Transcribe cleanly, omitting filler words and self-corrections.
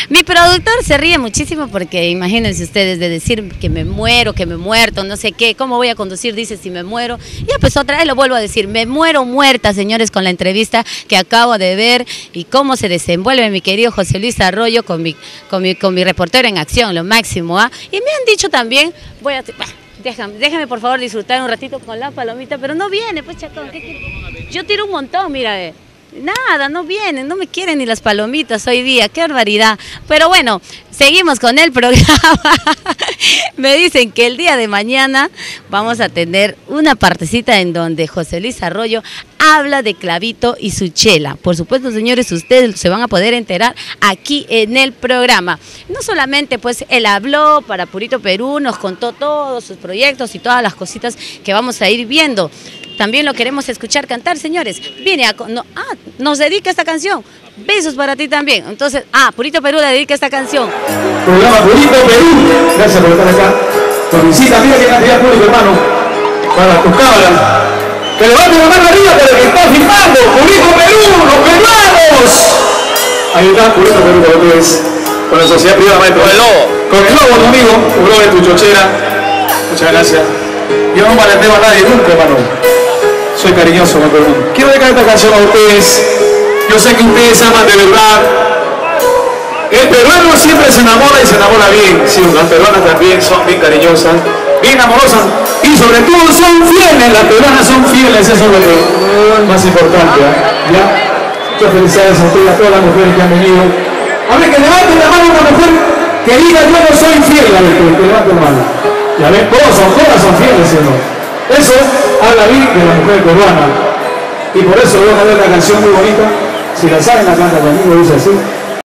Mi productor se ríe muchísimo porque imagínense ustedes de decir que me muero, que me he muerto, no sé qué, ¿cómo voy a conducir? Dice si me muero. Ya pues otra vez lo vuelvo a decir, me muero muerta, señores, con la entrevista que acabo de ver y cómo se desenvuelve mi querido José Luis Arroyo con mi reportero en acción, lo máximo, ¿ah? Y me han dicho también, déjame por favor disfrutar un ratito con la palomita, pero no viene, pues Chacón, yo tiro un montón, mira, nada, no vienen, no me quieren ni las palomitas hoy día, qué barbaridad. Pero bueno, seguimos con el programa. Me dicen que el día de mañana vamos a tener una partecita en donde José Luis Arroyo habla de Clavito y su chela. Por supuesto, señores, ustedes se van a poder enterar aquí en el programa. No solamente pues él habló para Purito Perú, nos contó todos sus proyectos y todas las cositas que vamos a ir viendo. También lo queremos escuchar cantar, señores. Nos dedica esta canción. Besos para ti también. Entonces, Purito Perú le dedica esta canción. Programa Purito Perú. Gracias por estar acá. Con visita, mira qué cantidad de público, hermano. Para tus cámaras. Que levante la mano arriba para el que está filmando. Purito Perú, los peruanos. Ahí está, Purito Perú, con ustedes. Con la sociedad privada, maestro. Con el lobo. Con el lobo, conmigo. Un lobo de tu chochera. Muchas gracias. Yo no maleteo a nadie nunca, hermano. Soy cariñoso con todo el mundo. Quiero dedicar esta canción a ustedes. Yo sé que ustedes aman de verdad. El peruano siempre se enamora y se enamora bien. Sí, las peruanas también son bien cariñosas, bien amorosas y sobre todo son fieles. Las peruanas son fieles, eso es lo más importante. ¿Ya? Muchas felicidades a ustedes, a todas las mujeres que han venido. A ver, que levanten la mano una mujer que diga yo no soy fiel. A ver, que levanten la mano. Ya ven, todas son fieles, ¿sí o no? Eso habla bien de la mujer peruana. Y por eso voy a ver una canción muy bonita. Si la saben, la canta conmigo, dice así.